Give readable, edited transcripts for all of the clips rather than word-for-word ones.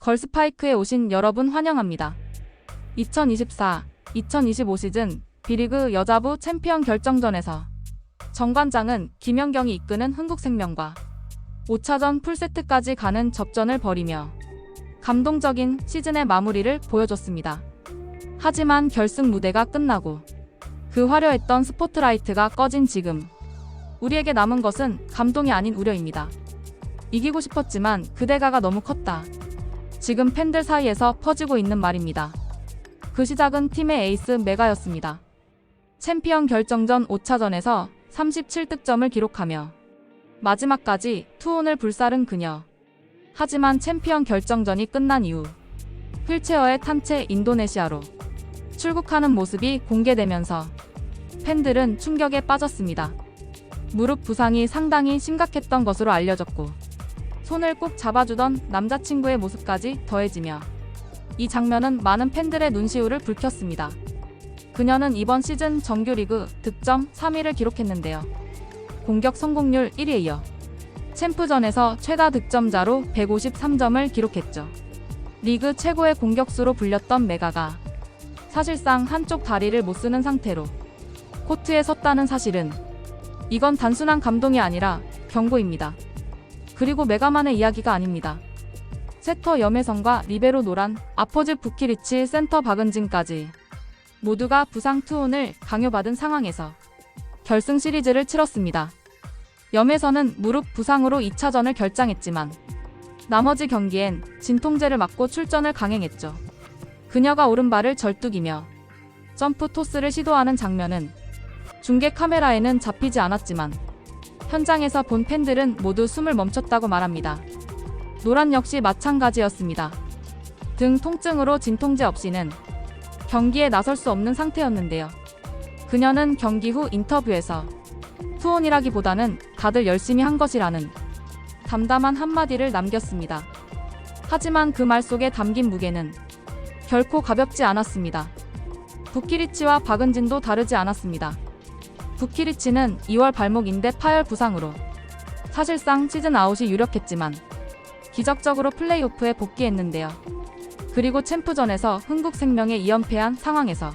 걸스파이크에 오신 여러분 환영합니다. 2024-2025 시즌 B리그 여자부 챔피언 결정전에서 정관장은 김연경이 이끄는 흥국생명과 5차전 풀세트까지 가는 접전을 벌이며 감동적인 시즌의 마무리를 보여줬습니다. 하지만 결승 무대가 끝나고 그 화려했던 스포트라이트가 꺼진 지금 우리에게 남은 것은 감동이 아닌 우려입니다. 이기고 싶었지만 그 대가가 너무 컸다. 지금 팬들 사이에서 퍼지고 있는 말입니다. 그 시작은 팀의 에이스 메가였습니다. 챔피언 결정전 5차전에서 37득점을 기록하며 마지막까지 투혼을 불사른 그녀. 하지만 챔피언 결정전이 끝난 이후 휠체어에 탄 채 인도네시아로 출국하는 모습이 공개되면서 팬들은 충격에 빠졌습니다. 무릎 부상이 상당히 심각했던 것으로 알려졌고 손을 꼭 잡아주던 남자친구의 모습까지 더해지며 이 장면은 많은 팬들의 눈시울을 붉혔습니다. 그녀는 이번 시즌 정규리그 득점 3위를 기록했는데요. 공격 성공률 1위에 이어 챔프전에서 최다 득점자로 153점을 기록했죠. 리그 최고의 공격수로 불렸던 메가가 사실상 한쪽 다리를 못 쓰는 상태로 코트에 섰다는 사실은 이건 단순한 감동이 아니라 경고입니다. 그리고 메가만의 이야기가 아닙니다. 세터 염혜성과 리베로 노란, 아포즈 부키리치 센터 박은진까지 모두가 부상 투혼을 강요받은 상황에서 결승 시리즈를 치렀습니다. 염혜선은 무릎 부상으로 2차전을 결장했지만 나머지 경기엔 진통제를 맞고 출전을 강행했죠. 그녀가 오른발을 절뚝이며 점프 토스를 시도하는 장면은 중계 카메라에는 잡히지 않았지만 현장에서 본 팬들은 모두 숨을 멈췄다고 말합니다. 노란 역시 마찬가지였습니다. 등 통증으로 진통제 없이는 경기에 나설 수 없는 상태였는데요. 그녀는 경기 후 인터뷰에서 투혼이라기보다는 다들 열심히 한 것이라는 담담한 한마디를 남겼습니다. 하지만 그 말 속에 담긴 무게는 결코 가볍지 않았습니다. 부키리치와 박은진도 다르지 않았습니다. 부키리치는 2월 발목 인대 파열 부상으로 사실상 시즌 아웃이 유력했지만 기적적으로 플레이오프에 복귀했는데요. 그리고 챔프전에서 흥국생명에 2연패한 상황에서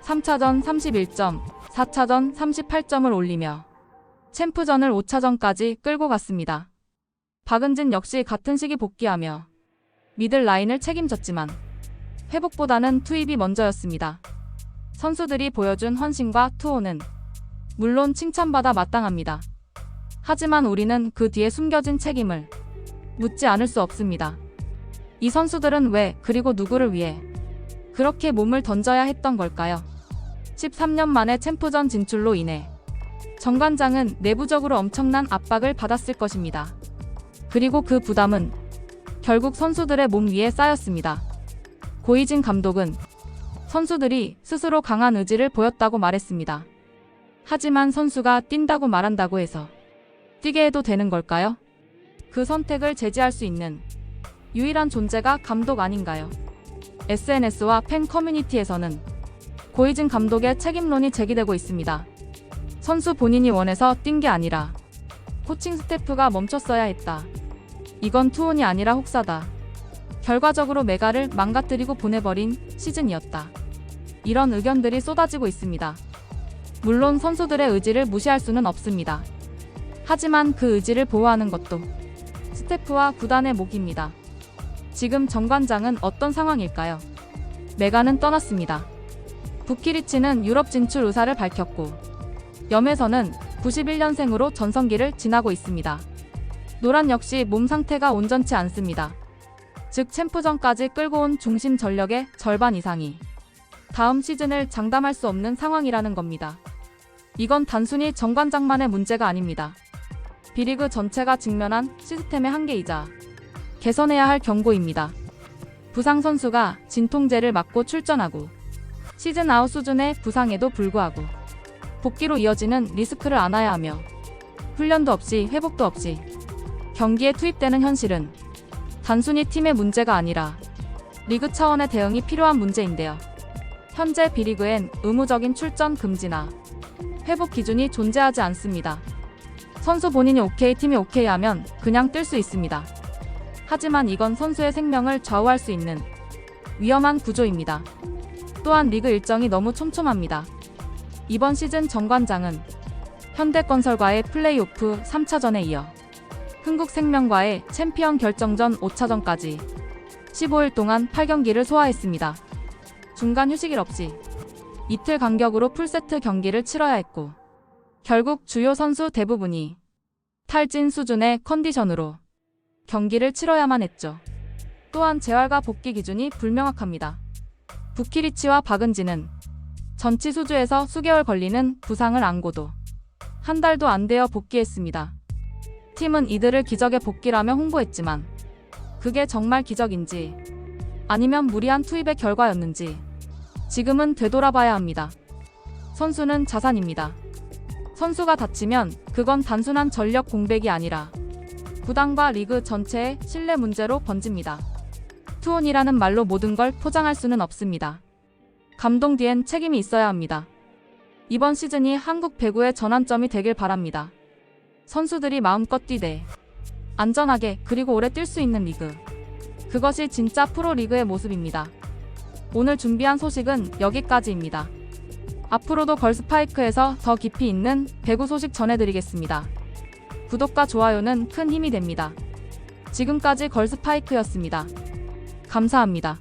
3차전 31점, 4차전 38점을 올리며 챔프전을 5차전까지 끌고 갔습니다. 박은진 역시 같은 시기 복귀하며 미들 라인을 책임졌지만 회복보다는 투입이 먼저였습니다. 선수들이 보여준 헌신과 투혼은 물론 칭찬받아 마땅합니다. 하지만 우리는 그 뒤에 숨겨진 책임을 묻지 않을 수 없습니다. 이 선수들은 왜 그리고 누구를 위해 그렇게 몸을 던져야 했던 걸까요? 13년 만에 챔프전 진출로 인해 정관장은 내부적으로 엄청난 압박을 받았을 것입니다. 그리고 그 부담은 결국 선수들의 몸 위에 쌓였습니다. 고이진 감독은 선수들이 스스로 강한 의지를 보였다고 말했습니다. 하지만 선수가 뛴다고 말한다고 해서 뛰게 해도 되는 걸까요? 그 선택을 제지할 수 있는 유일한 존재가 감독 아닌가요? SNS와 팬 커뮤니티에서는 고이진 감독의 책임론이 제기되고 있습니다. 선수 본인이 원해서 뛴 게 아니라 코칭 스태프가 멈췄어야 했다. 이건 투혼이 아니라 혹사다. 결과적으로 메가를 망가뜨리고 보내버린 시즌이었다. 이런 의견들이 쏟아지고 있습니다. 물론 선수들의 의지를 무시할 수는 없습니다. 하지만 그 의지를 보호하는 것도 스태프와 구단의 몫입니다. 지금 정관장은 어떤 상황일까요? 메가는 떠났습니다. 부키리치는 유럽 진출 의사를 밝혔고 염혜선은 91년생으로 전성기를 지나고 있습니다. 노란 역시 몸 상태가 온전치 않습니다. 즉 챔프전까지 끌고 온 중심 전력의 절반 이상이 다음 시즌을 장담할 수 없는 상황이라는 겁니다. 이건 단순히 정관장만의 문제가 아닙니다. B리그 전체가 직면한 시스템의 한계이자 개선해야 할 경고입니다. 부상 선수가 진통제를 맞고 출전하고 시즌 아웃 수준의 부상에도 불구하고 복귀로 이어지는 리스크를 안아야 하며 훈련도 없이 회복도 없이 경기에 투입되는 현실은 단순히 팀의 문제가 아니라 리그 차원의 대응이 필요한 문제인데요. 현재 B리그엔 의무적인 출전 금지나 회복 기준이 존재하지 않습니다. 선수 본인이 오케이, 팀이 오케이 하면 그냥 뛸 수 있습니다. 하지만 이건 선수의 생명을 좌우할 수 있는 위험한 구조입니다. 또한 리그 일정이 너무 촘촘합니다. 이번 시즌 정관장은 현대건설과의 플레이오프 3차전에 이어 흥국생명과의 챔피언 결정전 5차전까지 15일 동안 8경기를 소화했습니다. 중간 휴식일 없이 이틀 간격으로 풀세트 경기를 치러야 했고 결국 주요 선수 대부분이 탈진 수준의 컨디션으로 경기를 치러야만 했죠. 또한 재활과 복귀 기준이 불명확합니다. 부키리치와 박은지는 전치 수주에서 수개월 걸리는 부상을 안고도 한 달도 안 되어 복귀했습니다. 팀은 이들을 기적의 복귀라며 홍보했지만 그게 정말 기적인지 아니면 무리한 투입의 결과였는지 지금은 되돌아봐야 합니다. 선수는 자산입니다. 선수가 다치면 그건 단순한 전력 공백이 아니라 구단과 리그 전체의 신뢰 문제로 번집니다. 투혼이라는 말로 모든 걸 포장할 수는 없습니다. 감동 뒤엔 책임이 있어야 합니다. 이번 시즌이 한국 배구의 전환점이 되길 바랍니다. 선수들이 마음껏 뛰되 안전하게 그리고 오래 뛸 수 있는 리그. 그것이 진짜 프로리그의 모습입니다. 오늘 준비한 소식은 여기까지입니다. 앞으로도 걸스파이크에서 더 깊이 있는 배구 소식 전해드리겠습니다. 구독과 좋아요는 큰 힘이 됩니다. 지금까지 걸스파이크였습니다. 감사합니다.